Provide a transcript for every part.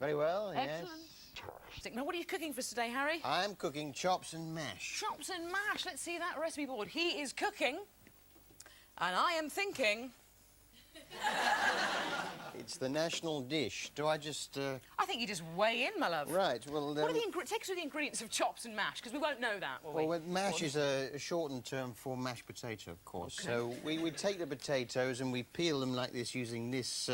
Very well, Excellent. yes. Now, what are you cooking for us today, Harry? I'm cooking chops and mash. Chops and mash. Let's see that recipe board. He is cooking, and I am thinking... It's the national dish. Do I just... I think you just weigh in, my love. Right, well... What are take us through the ingredients of chops and mash, because we won't know that, will we? Well, mash is a shortened term for mashed potato, of course. Okay. So we take the potatoes and we peel them like this using this...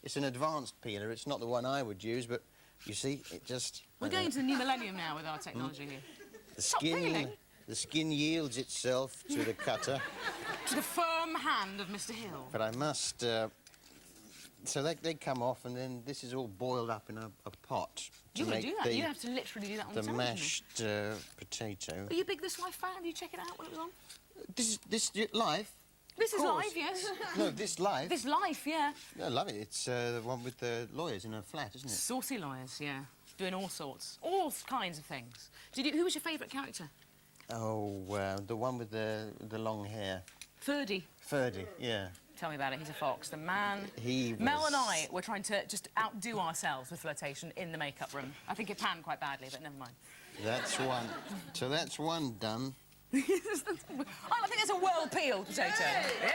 it's an advanced peeler. It's not the one I would use, but you see, it just... We're going into the new millennium now with our technology here. The skin yields itself to the cutter. To the firm hand of Mr. Hill. But I must... so they come off, and then this is all boiled up in a pot. You would do that. You have to literally do that on the television. mashed potato. Are you a big This Life fan? Did you check it out when it was on? This live? This is live, yes. No, this live. This Life, yeah. I love it. It's the one with the lawyers in a flat, isn't it? Saucy lawyers, yeah. Doing all sorts. All kinds of things. Who was your favourite character? Oh, the one with the long hair. Ferdy. Ferdy, yeah. Tell me about it. He's a fox. The man... He was... Mel and I were trying to just outdo ourselves with flirtation in the makeup room. I think it panned quite badly, but never mind. That's one. So that's one done. I think there's a well-peeled potato. Hey!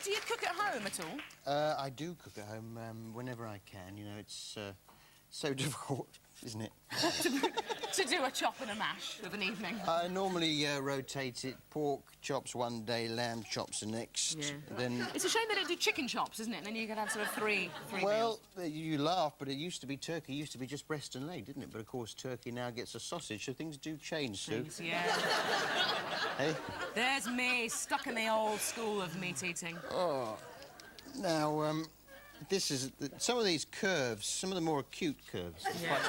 Do you cook at home at all? I do cook at home whenever I can. You know, it's so difficult, isn't it? To do a chop and a mash of an evening. I normally rotate it. Pork chops one day, lamb chops the next. Yeah. Then... It's a shame they don't do chicken chops, isn't it? And then you could have sort of three well, meals. You laugh, but it used to be turkey. Used to be just breast and leg, didn't it? But, of course, turkey now gets a sausage, so things do change, Sue. Yeah. Hey? There's me, stuck in the old school of meat eating. Oh. Now, this is... some of these curves, some of the more acute curves, quite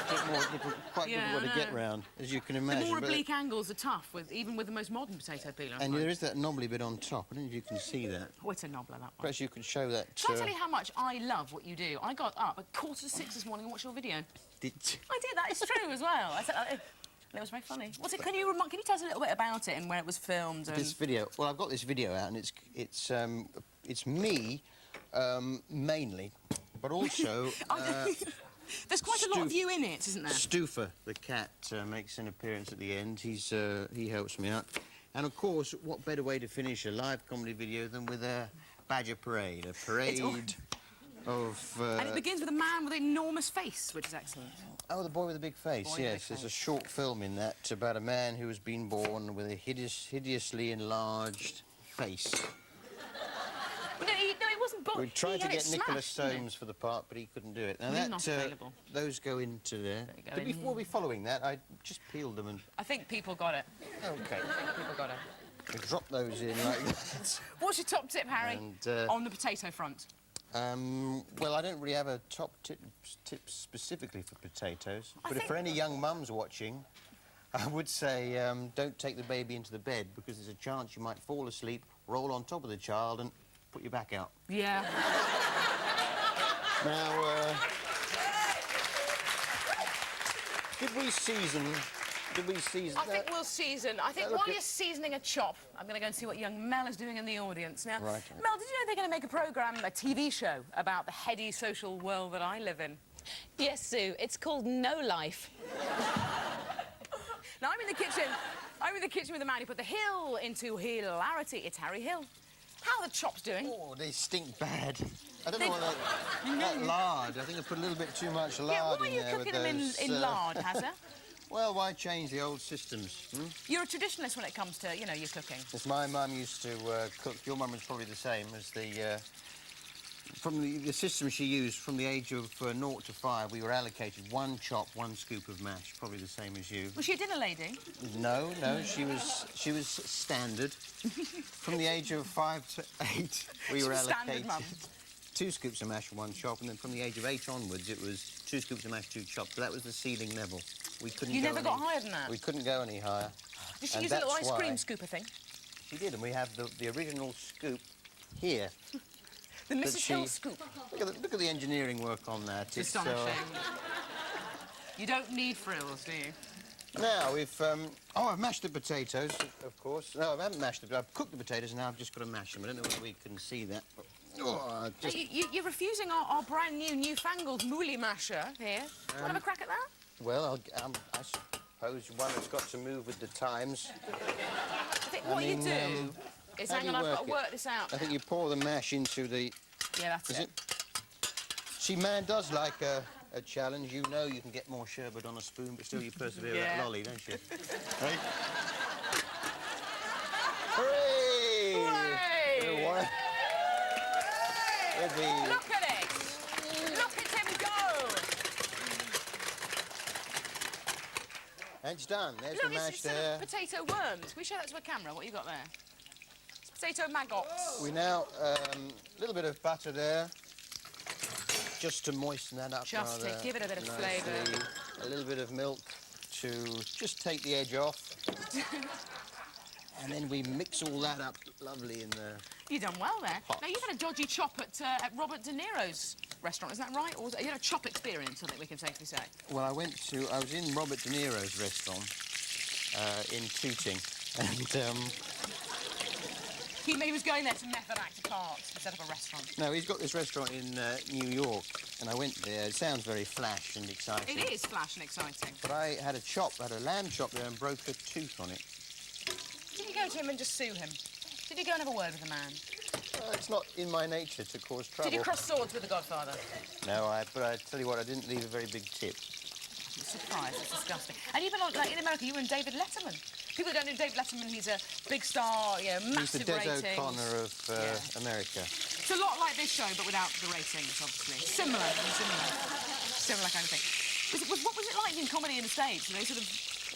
difficult to get round, as you can imagine. The more oblique angles are tough, even with the most modern potato peeler. And there is that knobbly bit on top. I don't know if you can see that. Oh, it's a knobbler, that one. Perhaps you could show that... Shall I tell you how much I love what you do? I got up at 5:45 this morning and watched your video. Did you? I did, that is true as well. It was very funny. What's it? Can you tell us a little bit about it and where it was filmed? And... This video. Well, I've got this video out, and it's me mainly, but also. There's quite a lot of you in it, isn't there? Stuffer, the cat, makes an appearance at the end. He helps me out, and of course, what better way to finish a live comedy video than with a badger parade? A parade. And it begins with a man with an enormous face, which is excellent. Oh, the boy with the big face, yes. There's a short film in that about a man who was been born with a hideously enlarged face. No, it wasn't born. We tried to get Nicholas Soames for the part, but he couldn't do it. Now He's not available. Those go into there. Before we following that, I just peeled them and... I think people got it. OK. People got it. We drop those in like that. What's your top tip, Harry, on the potato front? Well, I don't really have a top tip specifically for potatoes. But if for any young mums watching, I would say don't take the baby into the bed because there's a chance you might fall asleep, roll on top of the child and put your back out. Yeah. Now, did we season... I think we'll season. I think while you're seasoning a chop, I'm going to go and see what young Mel is doing in the audience. Now, right. Mel, did you know they're going to make a programme, a TV show, about the heady social world that I live in? Yes, Sue. It's called No Life. Now, I'm in the kitchen with a man who put the hill into hilarity. It's Harry Hill. How are the chops doing? Oh, they stink bad. I don't know what that lard. I think I put a little bit too much lard in there. Yeah, why are you cooking them in lard, Hazza? Well, why change the old systems? You're a traditionalist when it comes to, your cooking. Yes, my mum used to cook. Your mum was probably the same as from the system she used from the age of 0 to 5. We were allocated 1 chop, 1 scoop of mash, probably the same as you. Was she a dinner lady? No, she was standard. From the age of 5 to 8, we were allocated 2 scoops of mash and 1 chop, and then from the age of 8 onwards, it was 2 scoops of mash, 2 chops. So that was the ceiling level. We couldn't. You never got higher than that? We couldn't go any higher. Did she use a little ice cream scooper thing? She did, and we have the original scoop here. The Mrs. Hill scoop. Look at the engineering work on that. It's astonishing. You don't need frills, do you? Now, I've mashed the potatoes, of course. No, I haven't mashed them. I've cooked the potatoes, and now I've just got to mash them. I don't know whether we can see that. Oh, just, You're refusing our brand new, newfangled moolie masher here. Want to have a crack at that? well, I suppose one that's got to move with the times. What mean, you do is, how hang do on, you I've got work to it? work this out. I think you pour the mash into the... Yeah, that's Is it. it? See, man does like a challenge. You know you can get more sherbet on a spoon, but still you persevere with that Yeah. lolly, don't you? Right? Hooray! Hooray! What? With the... Look at it! Look at him go! And it's done. There's Look, the mash it's sort there. of potato worms. Can we show that to a camera, what you got there? It's potato maggots. We now, a little bit of butter there, just to moisten that up Just to rather give it a bit of nicely. flavour. A little bit of milk to just take the edge off. And then we mix all that up lovely in the... You've done well there. Pot. Now, you've had a dodgy chop at Robert De Niro's restaurant, is that right? Or you had a chop experience, I think we can safely say. Well, I was in Robert De Niro's restaurant in Tooting, and He was going there to method act a part instead of a restaurant. no, he's got this restaurant in New York, and I went there. It sounds very flash and exciting. It is flash and exciting. But I had a lamb chop there and broke a tooth on it. Did you go to him and just sue him? Did you go and have a word with the man? It's not in my nature to cause trouble. Did you cross swords with the Godfather? No, but I tell you what, I didn't leave a very big tip. I'm surprised, it's disgusting. And even like in America, you were in David Letterman. People who don't know David Letterman, he's a big star, you know, He's the massive Des ratings. O'Connor of America. It's a lot like this show, but without the ratings, obviously. Similar kind of thing. What was it like in comedy in the States?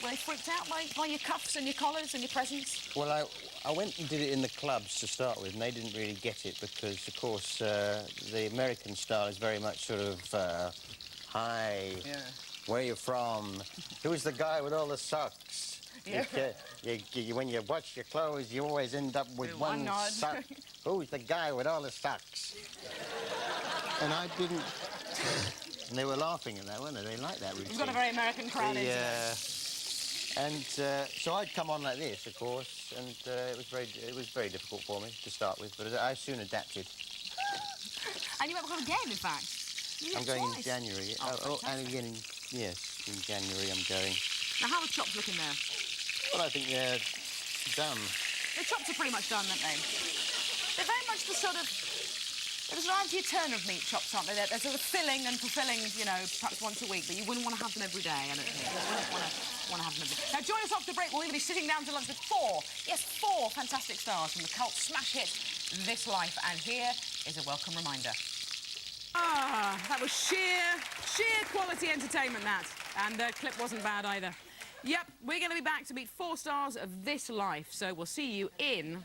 Were they freaked out by your cuffs and your collars and your presents? Well, I went and did it in the clubs to start with, and they didn't really get it because, of course, the American style is very much sort of, hi, where you from? Who's the guy with all the socks? Yeah. When you wash your clothes, you always end up with one nod. sock. Who's the guy with all the socks? And I didn't... And they were laughing at that, weren't they? They liked that routine. We've got a very American crowd in today. And so I'd come on like this, of course, and it was very difficult for me to start with, but I soon adapted. And you might go again, in fact. You I'm did going in twice. January. And again in January I'm going. Now, how are the chops looking there? Well, I think they're done. The chops are pretty much done, aren't they? They're very much the sort of... There's an Auntie Turner of meat chops, aren't they? They're sort of filling and fulfilling, you know, perhaps once a week, but you wouldn't want to have them every day, I don't think. You wouldn't want to have them every day. Now, join us after the break. We're going to be sitting down to lunch with four fantastic stars from the cult smash hit This Life, and here is a welcome reminder. Ah, that was sheer quality entertainment, that. And the clip wasn't bad either. Yep, we're going to be back to meet 4 stars of This Life, so we'll see you in...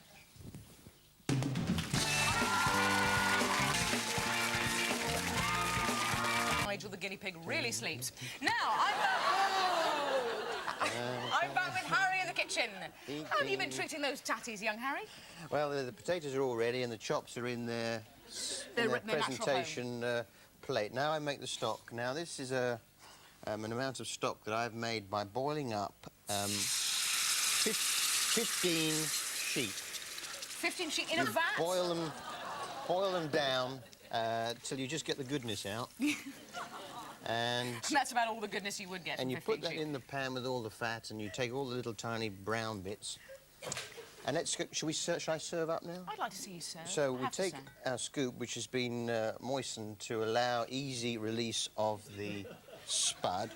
Nigel the guinea pig really sleeps. Now, I'm back with Harry in the kitchen. How have you been treating those tatties, young Harry? Well, the potatoes are all ready and the chops are in their presentation plate. Now I make the stock. Now this is an amount of stock that I've made by boiling up 15 sheep. 15 sheep in a vat? Boil them down till you just get the goodness out. And that's about all the goodness you would get. And from you 15 put that sheep. in the pan with all the fat, and you take all the little tiny brown bits. And shall I serve up now? I'd like to see you serve. So we take our scoop, which has been moistened to allow easy release of the spud.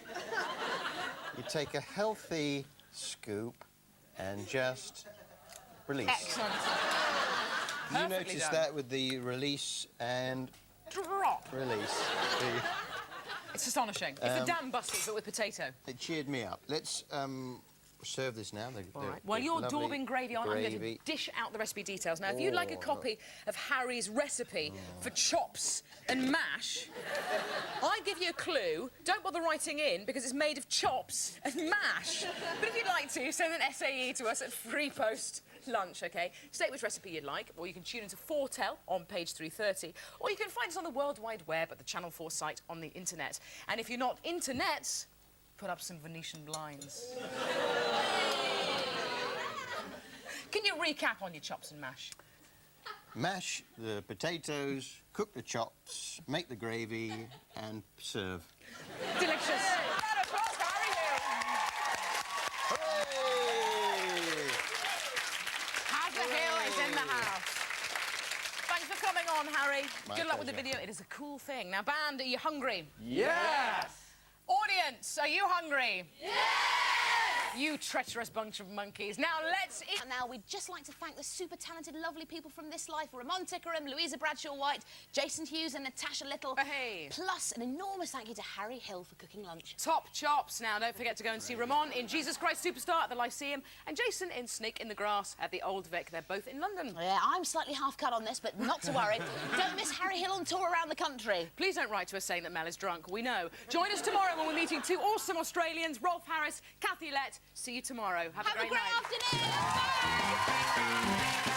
You take a healthy scoop and just release. Excellent. You notice that with the release and drop. Release. It's astonishing. It's a damn busty, but with potato. It cheered me up. Let's serve this now. All right. While you're daubing gravy on, I'm going to dish out the recipe details. Now, if you'd like a copy of Harry's recipe for chops and mash, I give you a clue. Don't bother writing in, because it's made of chops and mash. But if you'd like to, send an SAE to us at free post lunch, OK? State which recipe you'd like, or you can tune into Foretell on page 330, or you can find us on the World Wide Web at the Channel 4 site on the internet. And if you're not internet, put up some Venetian blinds. Can you recap on your chops and mash? Mash the potatoes, cook the chops, make the gravy, and serve. Delicious. Round of applause for Harry Hill. Hooray! Hazard Hill is in the house. Thanks for coming on, Harry. My Good luck with the pleasure. video. It is a cool thing. Now, band, are you hungry? Yes. Audience, are you hungry? Yes! You treacherous bunch of monkeys. Now, let's eat. Now, we'd just like to thank the super talented, lovely people from This Life, Ramon Tickerham, Louisa Bradshaw-White, Jason Hughes and Natasha Little. Hey. Plus, an enormous thank you to Harry Hill for cooking lunch. Top chops. Now, don't forget to go and see Ramon in Jesus Christ Superstar at the Lyceum and Jason in Snake in the Grass at the Old Vic. They're both in London. Yeah, I'm slightly half cut on this, but not to worry. Don't miss Harry Hill on tour around the country. Please don't write to us saying that Mel is drunk. We know. Join us tomorrow when we're meeting two awesome Australians, Rolf Harris, Kathy Lett. See you tomorrow. Have a great night. afternoon. Bye.